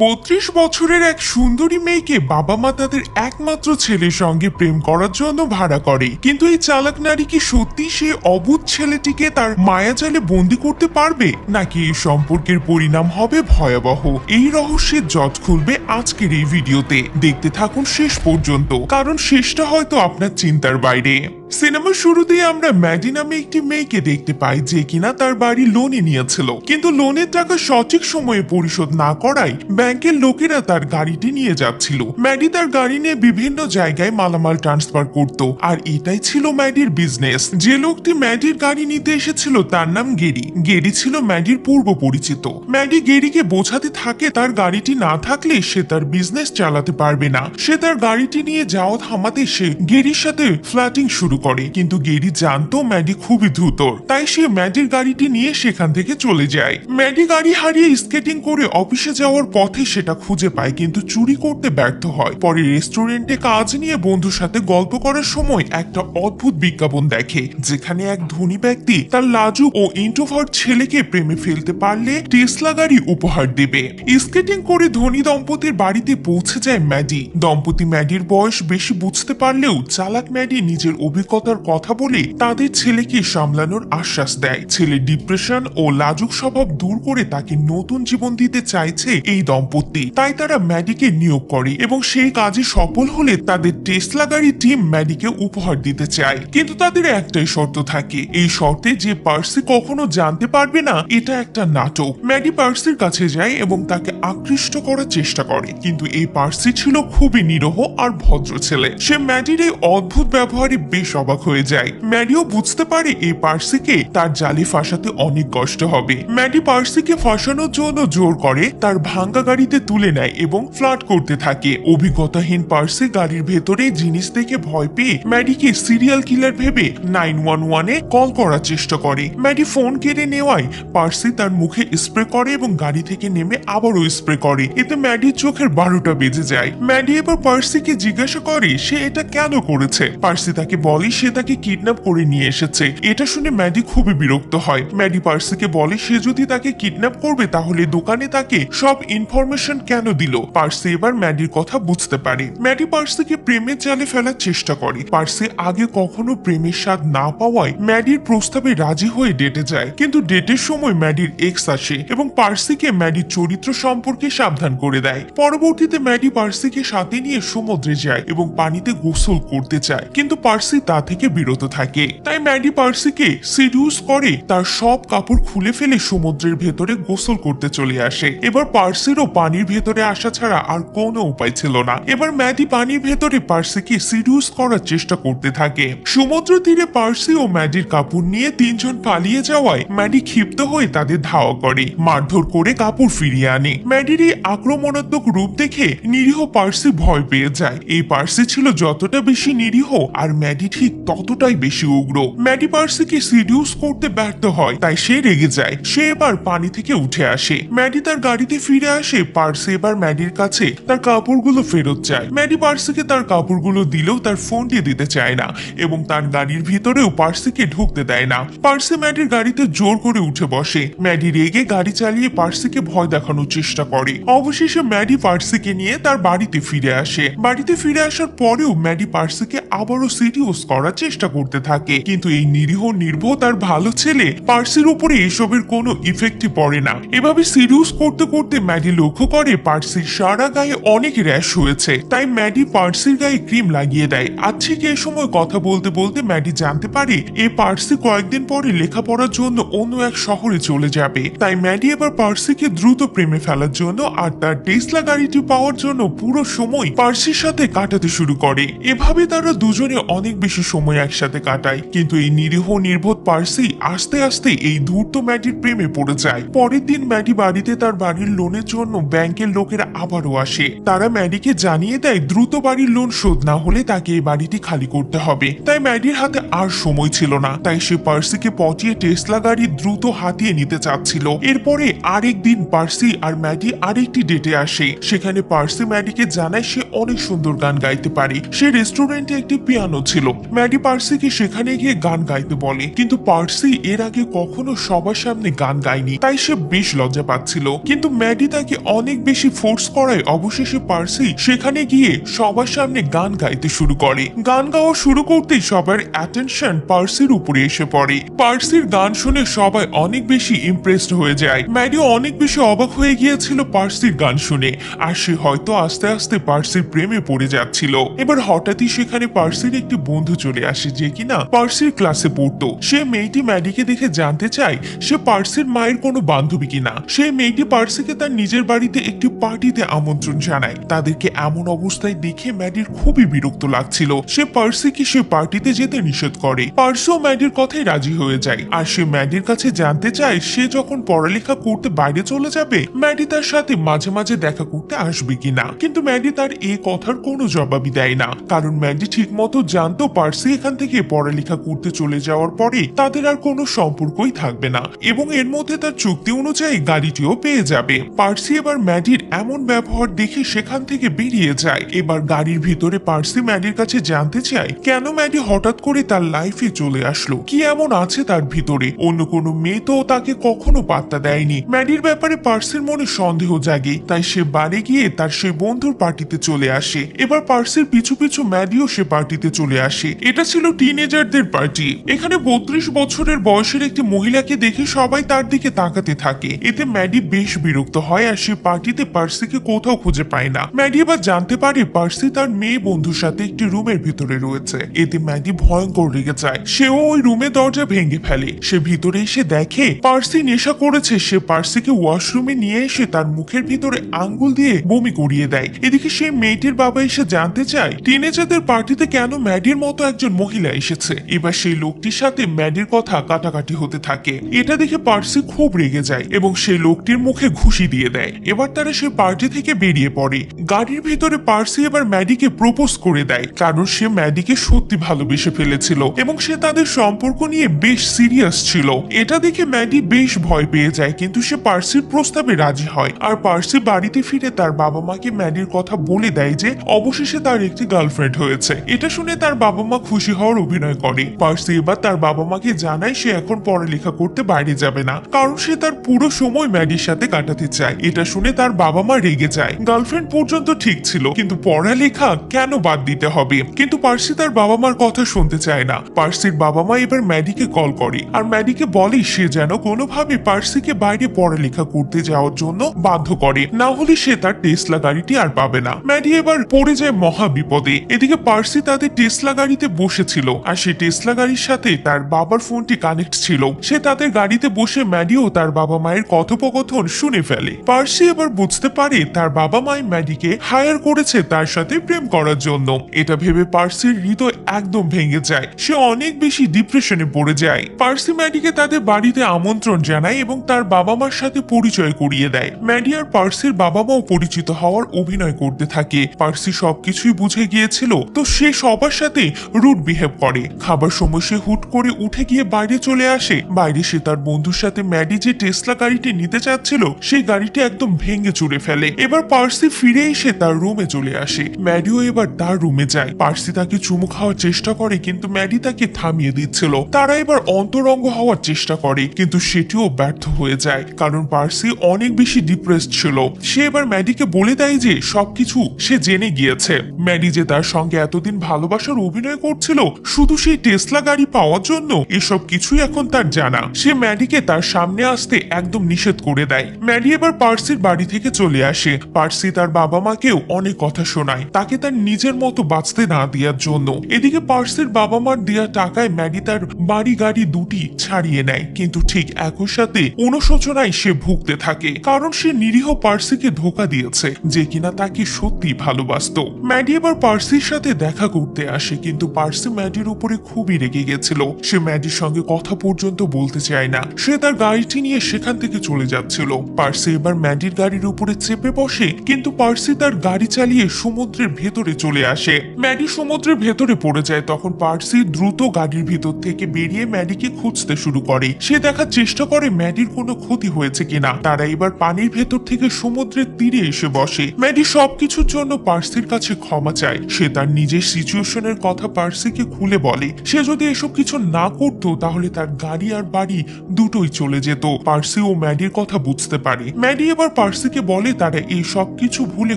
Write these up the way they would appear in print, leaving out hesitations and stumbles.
৩২ বছরের এক সুন্দরী মেয়েকে বাবা মা তাদের একমাত্র ছেলের সঙ্গে প্রেম করার জন্য ভাড়া করে, কিন্তু এই চালাক নারী কি সত্যি সে অবুঝ ছেলেটিকে তার মায়াজালে বন্দি করতে পারবে, নাকি এই সম্পর্কের পরিণাম হবে ভয়াবহ? এই রহস্যের জট খুলবে আজকের এই ভিডিওতে। দেখতে থাকুন শেষ পর্যন্ত, কারণ শেষটা হয়তো আপনার চিন্তার বাইরে। সিনেমার শুরুতেই আমরা ম্যাডি নামে একটি মেয়েকে দেখতে পাই, যে কিনা তার বাড়ি লোনে নিয়েছিল, কিন্তু লোনের টাকা সঠিক সময়ে পরিশোধ না করায় ব্যাংকের লোকেরা তার গাড়িটি নিয়ে যাচ্ছিল। ম্যাডি তার গাড়ি নিয়ে বিভিন্ন জায়গায় মালামাল ট্রান্সফার করত, আর এটাই ছিল ম্যাডির বিজনেস। যে লোকটি ম্যাডির গাড়ি নিতে এসেছিল তার নাম গেরি। গেরি ছিল ম্যাডির পূর্ব পরিচিত। ম্যাডি গেরিকে বোঝাতে থাকে তার গাড়িটি না থাকলে সে তার বিজনেস চালাতে পারবে না। সে তার গাড়িটি নিয়ে যাওয়া থামাতে সে গেরির সাথে ফ্ল্যাটিং শুরু করে, কিন্তু গেরি জানতো ম্যাডি খুবই দ্রুত, তাই সে ম্যাডির গাড়িটি নিয়ে সেখান থেকে চলে যায়। ম্যাডি গাড়ি হারিয়ে স্কেটিং করে অফিসে যাওয়ার পথে সেটা খুঁজে পায়, কিন্তু চুরি করতে ব্যর্থ হয়। পরে রেস্টুরেন্টে কাজ নিয়ে বন্ধুর সাথে গল্প করার সময় একটা অদ্ভুত বিজ্ঞাপন দেখে, যেখানে এক ধনী ব্যক্তি তার লাজুক ও ইন্ট্রোভার্ট ছেলেকে প্রেমে ফেলতে পারলে টেসলা গাড়ি উপহার দেবে। স্কেটিং করে ধনী দম্পতির বাড়িতে পৌঁছে যায় ম্যাডি। দম্পতি ম্যাডির বয়স বেশি বুঝতে পারলেও চালাক ম্যাডি নিজের অভিজ্ঞতার কথা বলে তাদের ছেলেকে সামলানোর আশ্বাস দেয়। ছেলের ডিপ্রেশন ও লাজুক স্বভাব দূর করে তাকে নতুন জীবন দিতে চাইছে এই দম্পতি, তাই তারা ম্যাডিকে নিয়োগ করে এবং সেই কাজে সফল হলে তাদের টেসলা গাড়ি টিম ম্যাডিকে উপহার দিতে চায়। কিন্তু তাদের একটাই শর্ত থাকে, এই শর্তে যে পার্সি কখনো জানতে পারবে না এটা একটা নাটক। ম্যাডি পার্সির কাছে যায় এবং তাকে আকৃষ্ট করার চেষ্টা করে, কিন্তু এই পার্সি ছিল খুবই নিরহ আর ভদ্র ছেলে। সে ম্যাডির এই অদ্ভুত ব্যবহারে বেশ অবাক হয়ে যায়। ম্যাডিও বুঝতে পারে এই পার্সিকে তার জালে ফাঁসাতে অনেক কষ্ট হবে। ম্যাডি পার্সিকে ফাঁসানোর জন্য জোর করে তার ভাঙ্গা গাড়িতে তুলে নেয় এবং ফ্লার্ট করতে থাকে। অভিজ্ঞতাহীন পার্সি গাড়ির ভেতরে জিনিস দেখে ভয় পেয়ে ম্যাডিকে সিরিয়াল কিলার ভেবে 911-এ কল করার চেষ্টা করে। ম্যাডি ফোন কেড়ে নেওয়ায় পার্সি তার মুখে স্প্রে করে এবং গাড়ি থেকে নেমে আবারও স্প্রে করে। এতে ম্যাডির চোখের 12টা বেজে যায়। ম্যাডি এবার পার্সিকে জিজ্ঞাসা করে সে এটা কেন করেছে। পার্সি তাকে বলে সে তাকে কিডন্যাপ করে নিয়ে এসেছে। এটা শুনে ম্যাডি খুবই বিরক্ত হয়। ম্যাডি পার্সিকে বলে সে যদি তাকে কিডন্যাপ করবে তাহলে দোকানে তাকে সব ইনফরমেশন কেন দিল। পার্সি এবার ম্যাডির কথা বুঝতে পারে। ম্যাডি পার্সিকে প্রেমের জালে ফেলার চেষ্টা করে। পার্সি আগে কখনো প্রেমের স্বাদ না পাওয়ায় ম্যাডির প্রস্তাবে রাজি হয়ে ডেটে যায়, কিন্তু ডেটের সময় ম্যাডির এক্স আসে এবং পার্সিকে ম্যাডির চরিত্র সম্পর্কে সাবধান করে দেয়। পরবর্তীতে ম্যাডি পার্সিকে সাথে নিয়ে সমুদ্রে যায় এবং পানিতে গোসল করতে চায়, কিন্তু পার্সি তা থেকে বিরত থাকে। তাই ম্যাডি পার্সিকে সিডিউস করে তার সব কাপড় খুলে ফেলে সমুদ্রের ভেতরে গোসল করতে চলে আসে। এবার পার্সিরও পানির ভেতরে আসা ছাড়া আর কোনো উপায় ছিল না। এবার ম্যাডি পানির ভেতরে পার্সিকে সিডিউস করার চেষ্টা করতে থাকে। সমুদ্র তীরে পার্সি ও ম্যাডির কাপড় নিয়ে তিনজন পালিয়ে যাওয়ায় ম্যাডি ক্ষিপ্ত হয়ে তাদের ধাওয়া করে, মারধর করে কাপড় ফিরিয়ে আনে। ম্যাডির এই আক্রমণাত্মক রূপ দেখে নিরীহ পার্সি ভয় পেয়ে যায়। এই পার্সি ছিল যতটা বেশি নিরীহ আর ম্যাডি ঠিক ততটাই বেশি উগ্র। ম্যাডি পার্সিকে সিডিউস করতে ব্যর্থ হয়, তাই সে রেগে যায়। সে এবার পানি থেকে উঠে আসে। ম্যাডি তার গাড়িতে ফিরে আসে। পার্সি এবার ম্যাডির কাছে তার কাপড়গুলো ফেরত চায়। ম্যাডি পার্সিকে তার কাপড়গুলো দিলেও তার ফোনটি দিতে চায় না এবং তার গাড়ির ভিতরেও পার্সিকে ঢুকতে দেয় না। পার্সি ম্যাডির গাড়িতে জোর করে উঠে বসে। ম্যাডি রেগে গাড়ি চালিয়ে পার্সিকে ভয় দেখানোর চেষ্টা করে। অবশেষে ম্যাডি পার্সিকে নিয়ে তার বাড়িতে ফিরে আসে। বাড়িতে ফিরে আসার পরেও ম্যাডি পার্সিকে আবারও সিডিউস করার চেষ্টা করতে থাকে, কিন্তু এই নিরীহ নির্ভর তার ভালো ছেলে পার্সির উপরে এসবের কোনো ইফেক্টই পড়ে না। এভাবে সিডিউস করতে করতে ম্যাডি লক্ষ্য করে পার্সির সারা গায়ে অনেক র্যাশ হয়েছে, তাই ম্যাডি পার্সির গায়ে ক্রিম লাগিয়ে দেয়। আর ঠিক এই সময় কথা বলতে বলতে ম্যাডি জানতে পারে এই পার্সি কয়েকদিন পরে লেখাপড়ার জন্য অন্য এক শহরে চলে যাবে। তাই ম্যাডি এবার পার্সিকে দ্রুত প্রেমে ফেলার জন্য আর তার টেসলা গাড়িটি পাওয়ার জন্য পুরো সময় পার্সির সাথে কাটাতে শুরু করে। এভাবে তারা দুজনে অনেক বেশি সময় একসাথে কাটায়, কিন্তু এই নিরীহ নির্বোধ পার্সি আস্তে আস্তে এই ধূর্ত ম্যাডির প্রেমে পড়ে যায়। পরের দিন ম্যাডি বাড়িতে তার বাড়ির লোনের জন্য ব্যাংকের লোকেরা আবারও আসে। তারা ম্যাডিকে জানিয়ে দেয় দ্রুত বাড়ির লোন শোধ না হলে তাকে এই বাড়িটি খালি করতে হবে। তাই ম্যাডির হাতে আর সময় ছিল না, তাই সে পার্সিকে পটিয়ে টেসলা গাড়ি দ্রুত হাতিয়ে নিতে চাচ্ছিল। এরপরে আরেক দিন পার্সি আর ম্যাডি আরেকটি ডেটে আসে। সেখানে পার্সি ম্যাডিকে জানায় সে অনেক সুন্দর গান গাইতে পারে। সে রেস্টুরেন্টে একটি পিয়ানো ছিল। ম্যাডি পার্সিকে সেখানে গিয়ে গান গাইতে বলে, কিন্তু পার্সি এর আগে কখনো সবার সামনে গান গায়নি, তাই সে বেশ লজ্জা পাচ্ছিল। কিন্তু ম্যাডি তাকে অনেক বেশি ফোর্স করায় অবশেষে পার্সি সেখানে গিয়ে সবার সামনে গান গাইতে শুরু করে। গান গাওয়া শুরু করতেই সবার অ্যাটেনশন পার্সির উপরে এসে পড়ে। পার্সির গান শুনে সবাই অনেক বেশি ইমপ্রেসড হয়ে যায়। ম্যাডিও অনেক বেশি অবাক হয়ে গিয়েছিল পার্সির গান শুনে, আর সে হয়তো আস্তে আস্তে পার্সির প্রেমে পড়ে যাচ্ছিল। এবার হঠাৎই সেখানে পার্সির একটি বন্ধু চলে আসে যে কিনা পার্সির ক্লাসে পড়তো। সে মেয়েটি ম্যাডিকে দেখে জানতে চায় সে পার্সির মায়ের কোনো বান্ধবী কিনা। সেই মেয়েটি পার্সিকে তার নিজের বাড়িতে একটি পার্টিতে আমন্ত্রণ জানায়। তাদেরকে এমন অবস্থায় দেখে ম্যাডির খুবই বিরক্ত লাগছিল। সে পার্সিকে সে পার্টিতে যেতে নিষেধ করে। পার্সিও ম্যাডির কথায় রাজি হয়ে যায়, আর সে ম্যাডির কাছে জানতে চায় সে যখন পড়ালেখা করতে বাইরে চলে যাবে ম্যাডি তার সাথে মাঝে মাঝে দেখা করতে আসবে কিনা। কিন্তু ম্যাডি তার এই কথার কোনো জবাবই দেয় না, কারণ ম্যাডি ঠিক মতো জানতো পার্সি এখান থেকে পড়ালেখা করতে চলে যাওয়ার পরে তাদের আর কোনো সম্পর্কই থাকবে না, এবং এর মধ্যে তার চুক্তি অনুযায়ী গাড়িটিও পেয়ে যাবে। পার্সি এবার ম্যাডির এমন ব্যবহার দেখে সেখান থেকে বেরিয়ে যায়। এবার গাড়ির ভিতরে পার্সি ম্যাডির কাছে জানতে চায় কেন ম্যাডি হঠাৎ করে তার লাইফে চলে আসলো, কি এমন আছে তার ভিতরে। অন্য কোনো মেয়ে তো তাকে কখনো পাত্তা দেয়নি। ম্যাডির ব্যাপারে পার্সির মনে সন্দেহ জাগে, তাই সে বাড়ি গিয়ে তার সে বন্ধুর পার্টিতে চলে আসে। এবার পার্সির পিছু পিছু ম্যাডিও সে পার্টিতে চলে আসে। এটা ছিল টিনেজারদের পার্টি। এখানে 32 বছরের বয়সের একটি মহিলাকে দেখে সবাই তার দিকে তাকাতে থাকে। এতে ম্যাডি বেশ বিরক্ত হয়, আর সে পার্টিতে পার্সিকে কোথাও খুঁজে পায় না। ম্যাডি এবার জানতে পারে পার্সি তার মেয়ে বন্ধুর সাথে একটি রুমের ভিতরে রয়েছে। এতে ম্যাডি ভয়ঙ্কর রেগে যায়। সেও ওই রুমের দরজা ভেঙে ফেলে। সে ভিতরে এসে দেখে পার্সি নেশা করেছে। সে পার্সিকে ওয়াশরুমে নিয়ে এসে তার মুখের ভিতরে আঙ্গুল দিয়ে বমি করিয়ে দেয়। এদিকে সেই মেয়েটির বাবা এসে জানতে চায় টিনেজারদের পার্টিতে কেন ম্যাডির মতো একজন মহিলা এসেছে। এবার সেই লোকটির সাথে ম্যাডির কথা কাটাকাটি হতে থাকে। এটা দেখে পার্সি খুব রেগে যায় এবং সেই লোকটির মুখে ঘুষি দিয়ে দেয়। এবার তারা সেই পার্টি থেকে বেরিয়ে পড়ে। গাড়ির ভিতরে পার্সি এবার ম্যাডিকে প্রপোজ করে দেয়, কারণ সে ম্যাডিকে সত্যি ভালোবেসে ফেলেছিল এবং সে তাদের সম্পর্ক নিয়ে বেশ সিরিয়াস ছিল। এটা দেখে ম্যাডি বেশ ভয় পেয়ে যায়, কিন্তু সে পার্সির প্রস্তাবে রাজি হয়। আর পার্সি বাড়িতে ফিরে তার বাবা মাকে ম্যাডির কথা বলে দেয় যে অবশেষে তার একটি গার্লফ্রেন্ড হয়েছে। এটা শুনে তার বাবা মা খুশি হওয়ার অভিনয় করে। পার্সি এবার তার বাবা মাকে জানায় সে এখন পড়ালেখা করতে বাইরে যাবে না, কারণ সে তার পুরো সময় ম্যাডির সাথে কাটাতে চায়। এটা শুনে তার বাবা মা রেগে যায়। গার্লফ্রেন্ড পর্যন্ত ঠিক ছিল, কিন্তু পড়ালেখা কেন বাদ দিতে হবে। কিন্তু পার্সি তার বাবা মার কথা শুনতে চায় না। পার্সির বাবা মা এবার ম্যাডিকে কল করে আর ম্যাডিকে বলে সে যেন কোনোভাবে পার্সিকে বাইরে পড়ালেখা করতে যাওয়ার জন্য বাধ্য করে, না হলে সে তার টেসলা গাড়িটি আর পাবে না। ম্যাডি এবার পড়ে যায় মহা বিপদে। এদিকে পার্সি তাদের টেসলা গাড়িতে বসেছিল, আর সেই টেসলা গাড়ির সাথে তার বাবার ফোনটি কানেক্ট ছিল। সে তাদের গাড়িতে বসে ম্যাডিও তার বাবা মায়ের কথোপকথন শুনে ফেলে। পার্সি এবার বুঝতে পারে তার বাবা মাই ম্যাডিকে হায়ার করেছে তার সাথে প্রেম করার জন্য। এটা ভেবে পার্সির হৃদয় একদম ভেঙে যায়। সে অনেক বেশি ডিপ্রেশনে পড়ে যায়। পার্সি ম্যাডিকে তাদের বাড়িতে আমন্ত্রণ জানায় এবং তার বাবা মার সাথে পরিচয় করিয়ে দেয়। ম্যাডি আর পার্সির বাবা মাও পরিচিত হওয়ার অভিনয় করতে থাকে। পার্সি সবকিছুই বুঝে গিয়েছিল, তো সে সবার সাথে রুড বিহেভ করে। খাবার সময় সে হুট করে উঠে গিয়ে বাইরে চলে আসে। বাইরে সে তার বন্ধুর সাথে ম্যাডি যে টেসলা গাড়িটি নিতে চাচ্ছিল সেই গাড়িটি একদম ভেঙে চুরে ফেলে। এবার পার্সি ফিরে এসে তার রুমে চলে আসে। ম্যাডিও এবার তার রুমে যায়। পার্সি তাকে চুমু খাওয়ার চেষ্টা করে, কিন্তু ম্যাডি তাকে থামিয়ে দিচ্ছিল। তারা এবার অন্তরঙ্গ হওয়ার চেষ্টা করে, কিন্তু সেটিও ব্যর্থ হয়ে যায়, কারণ পার্সি অনেক বেশি ডিপ্রেসড ছিল। সে এবার ম্যাডিকে বলে দেয় যে সবকিছু সে জেনে গিয়েছে। ম্যাডি যে তার সঙ্গে এতদিন ভালোবাসার অভিনয় করছিল শুধু সেই টেসলা গাড়ি পাওয়ার জন্য, এসব কিছুই এখন তার জানা। সে ম্যাডিকে তার সামনে আসতে একদম নিষেধ করে দেয়। ম্যাডি এবার পার্সির বাড়ি থেকে চলে আসে। পার্সি তার বাবা মাকেও অনেক কথা শোনায় তাকে তার নিজের মতো বাঁচতে না দেওয়ার জন্য। এদিকে পার্সির বাবা মার দেওয়া টাকায় ম্যাডি তার বাড়ি গাড়ি দুটি ছাড়িয়ে নেয়, কিন্তু ঠিক একই সাথে অনুশোচনায় সে ভুগতে থাকে, কারণ সে নিরীহ পার্সিকে ধোকা দিয়েছে যে কিনা তাকে সত্যি ভালোবাসতো। ম্যাডি এবার পার্সির সাথে দেখা করতে আসে, কিন্তু পার্সি ম্যাডির উপরে খুবই রেগে গেছিল। সে ম্যাডির সঙ্গে কথা পর্যন্ত বলতে চায় না। সে তার গাড়িটি নিয়ে সেখান থেকে চলে যাচ্ছিল। পার্সি এবার ম্যাডির গাড়ির উপরে চেপে বসে, কিন্তু পার্সি তার গাড়ি চালিয়ে সমুদ্রের ভেতরে চলে আসে। ম্যাডি সমুদ্রের ভেতরে পড়ে যায়। তখন পার্সি দ্রুত গাড়ির ভিতর থেকে বেরিয়ে ম্যাডিকে খুঁজতে শুরু করে। সে দেখার চেষ্টা করে ম্যাডির কোনো ক্ষতি হয়েছে কিনা। তারা এবার পানির ভেতর থেকে সমুদ্রের তীরে এসে বসে। ম্যাডি সবকিছুর জন্য পার্সির কাছে ক্ষমা চায়। সে তার নিজের সিচুয়েশনের কথা পার্সিকে খুলে বলে সে যদি এসব কিছু না করতো তাহলে তার গাড়ি আর বাড়ি দুটোই চলে যেত। পার্সি ও ম্যাডির কথা বুঝতে পারে। ম্যাডি এবার পার্সিকে বলে তারা এই সব কিছু ভুলে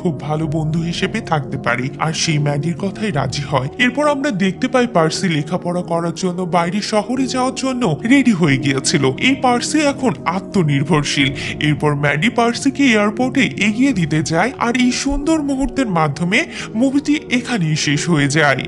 খুব ভালো বন্ধু হিসেবে থাকতে পারে, আর সেই ম্যাডির কথাই রাজি হয়। এরপর আমরা দেখতে পাই পার্সি লেখাপড়া করার জন্য বাইরে শহরে যাওয়ার জন্য রেডি হয়ে গিয়েছিল। এই পার্সি এখন আত্মনির্ভরশীল। এরপর ম্যাডি পার্সিকে এয়ারপোর্টে এগিয়ে দিতে যায়, আর এই সুন্দর মুহূর্তের মাধ্যমে মুভিটি এখানেই শেষ হয়ে যায়।